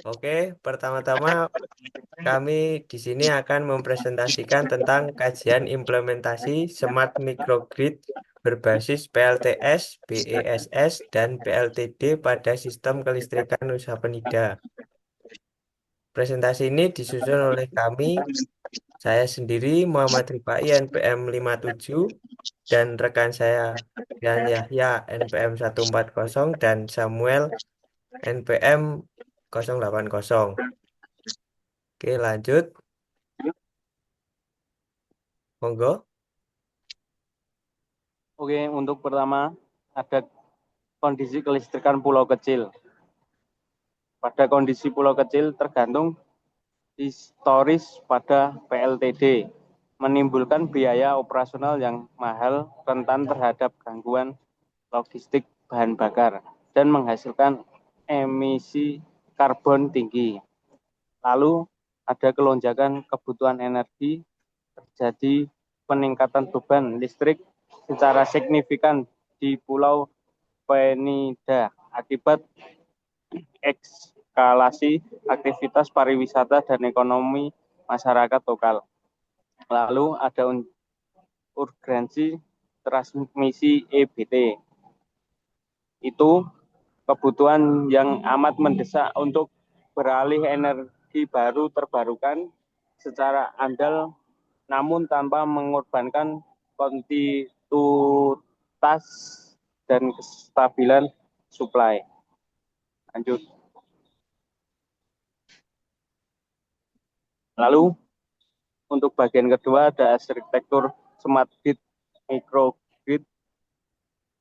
Oke, pertama-tama kami di sini akan mempresentasikan tentang kajian implementasi Smart Microgrid berbasis PLTS, BESS, dan PLTD pada sistem kelistrikan Nusa Penida. Presentasi ini disusun oleh kami, saya sendiri Muhammad Rifai NPM 57 dan rekan saya Yan Yahya NPM 140 dan Samuel NPM 080. Oke, lanjut. Monggo. Oke, untuk pertama ada kondisi kelistrikan pulau kecil. Pada kondisi pulau kecil tergantung historis pada PLTD, menimbulkan biaya operasional yang mahal, rentan terhadap gangguan logistik bahan bakar, dan menghasilkan emisi karbon tinggi. Lalu ada kelonjakan kebutuhan energi, terjadi peningkatan beban listrik secara signifikan di Pulau Penida akibat eskalasi aktivitas pariwisata dan ekonomi masyarakat lokal. Lalu ada urgensi transmisi EBT. Itu kebutuhan yang amat mendesak untuk beralih energi baru terbarukan secara andal namun tanpa mengorbankan kontinuitas dan kestabilan supply. Lanjut. Lalu untuk bagian kedua ada arsitektur smart grid, microgrid.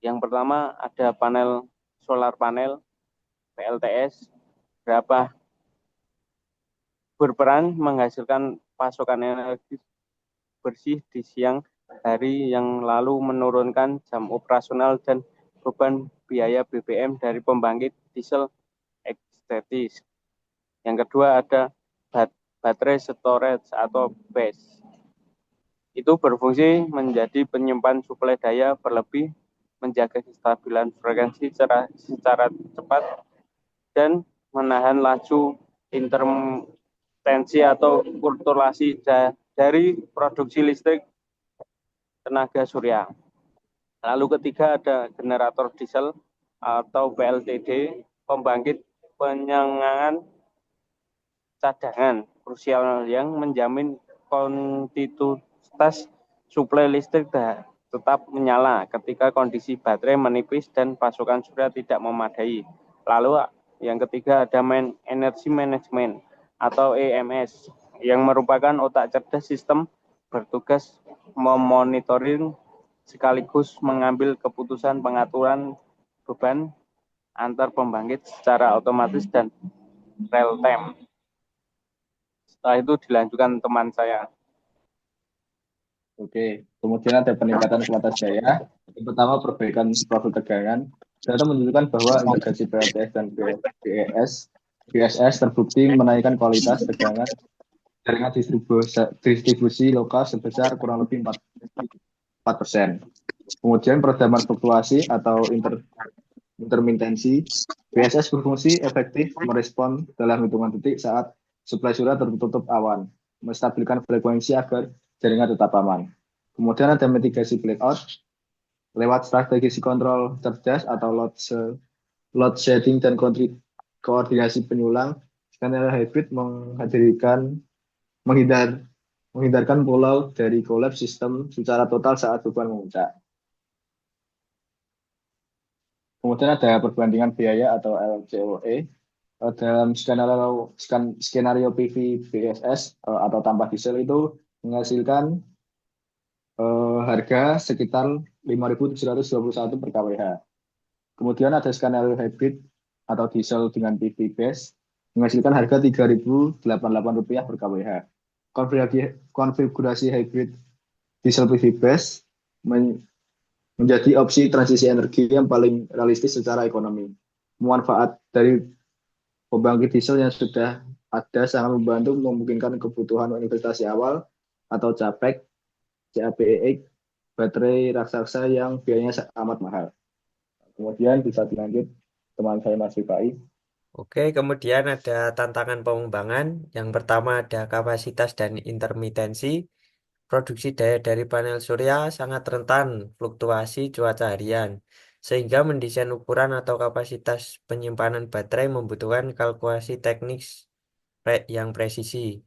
Yang pertama ada panel solar panel PLTS berapa berperan menghasilkan pasokan energi bersih di siang hari yang lalu menurunkan jam operasional dan beban biaya BBM dari pembangkit diesel ekstetis. Yang kedua ada baterai storage atau BESS. Itu berfungsi menjadi penyimpan suplai daya berlebih, menjaga kestabilan frekuensi secara cepat, dan menahan laju intermittensi atau fluktuasi dari produksi listrik tenaga surya. Lalu ketiga ada generator diesel atau PLTD, pembangkit penyenangan cadangan krusial yang menjamin kontinuitas suplai listrik tetap menyala ketika kondisi baterai menipis dan pasokan surya tidak memadai. Lalu yang ketiga ada energy management atau EMS yang merupakan otak cerdas sistem bertugas memonitoring sekaligus mengambil keputusan pengaturan beban antar pembangkit secara otomatis dan real time. Setelah itu dilanjutkan teman saya. Oke, kemudian ada peningkatan kualitas daya. Yang pertama, perbaikan profil tegangan. Data menunjukkan bahwa integrasi PLTS dan BSS terbukti menaikkan kualitas tegangan jaringan distribusi lokal sebesar kurang lebih 4%. Kemudian peredaman fluktuasi atau intermitensi. BSS berfungsi efektif merespon dalam hitungan detik saat suplai surya tertutup awan, menstabilkan frekuensi agar jaringan tetap aman. Kemudian ada mitigasi blackout lewat strategi kontrol cerdas atau load shedding dan koordinasi penyulang. Skenario hybrid menghindarkan pulau dari kolaps sistem secara total saat beban memuncak. Kemudian ada perbandingan biaya atau LCOE. Dalam skenario PV BSS atau tanpa diesel itu menghasilkan harga sekitar 5.721 per kWh. Kemudian ada skenario hybrid atau diesel dengan PV base menghasilkan harga Rp3.088 per kWh. Konfigurasi hybrid diesel PV base menjadi opsi transisi energi yang paling realistis secara ekonomi. Manfaat dari pembangkit diesel yang sudah ada sangat membantu memungkinkan kebutuhan investasi awal atau CAPEX, CAPEX, baterai raksasa yang biayanya amat mahal. Kemudian bisa dilanjut teman saya Mas Rifai. Oke, kemudian ada tantangan pengembangan. Yang pertama ada kapasitas dan intermitensi. Produksi daya dari panel surya sangat rentan fluktuasi cuaca harian, sehingga mendesain ukuran atau kapasitas penyimpanan baterai membutuhkan kalkulasi teknis yang presisi.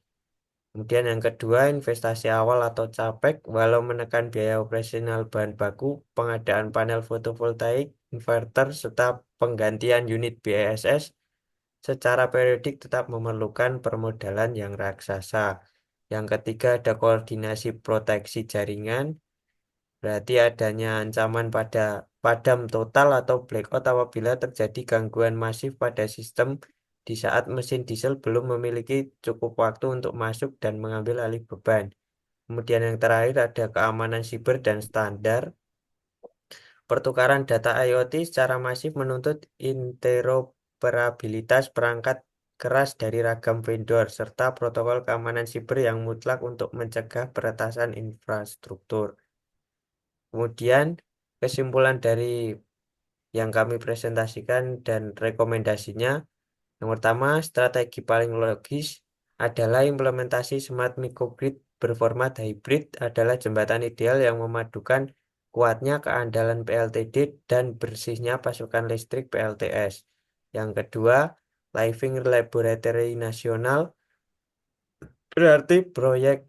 Kemudian yang kedua, investasi awal atau CAPEX, walau menekan biaya operasional bahan baku, pengadaan panel fotovoltaik, inverter, serta penggantian unit BESS secara periodik tetap memerlukan permodalan yang raksasa. Yang ketiga, ada koordinasi proteksi jaringan, berarti adanya ancaman pada padam total atau blackout apabila terjadi gangguan masif pada sistem di saat mesin diesel belum memiliki cukup waktu untuk masuk dan mengambil alih beban. Kemudian yang terakhir ada keamanan siber dan standar. Pertukaran data IoT secara masif menuntut interoperabilitas perangkat keras dari ragam vendor serta protokol keamanan siber yang mutlak untuk mencegah peretasan infrastruktur. Kemudian kesimpulan dari yang kami presentasikan dan rekomendasinya, yang pertama, strategi paling logis adalah implementasi smart microgrid berformat hybrid adalah jembatan ideal yang memadukan kuatnya keandalan PLTD dan bersihnya pasokan listrik PLTS. Yang kedua, Living Laboratory Nasional berarti proyek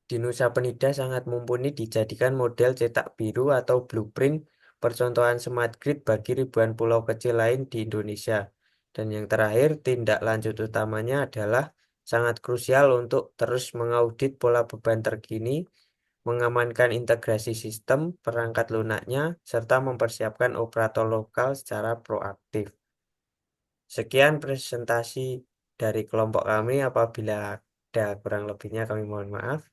di Nusa Penida sangat mumpuni dijadikan model cetak biru atau blueprint percontohan smart grid bagi ribuan pulau kecil lain di Indonesia. Dan yang terakhir, tindak lanjut utamanya adalah sangat krusial untuk terus mengaudit pola beban terkini, mengamankan integrasi sistem, perangkat lunaknya, serta mempersiapkan operator lokal secara proaktif. Sekian presentasi dari kelompok kami. Apabila ada kurang lebihnya kami mohon maaf.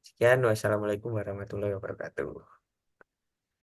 Sekian, wassalamualaikum warahmatullahi wabarakatuh.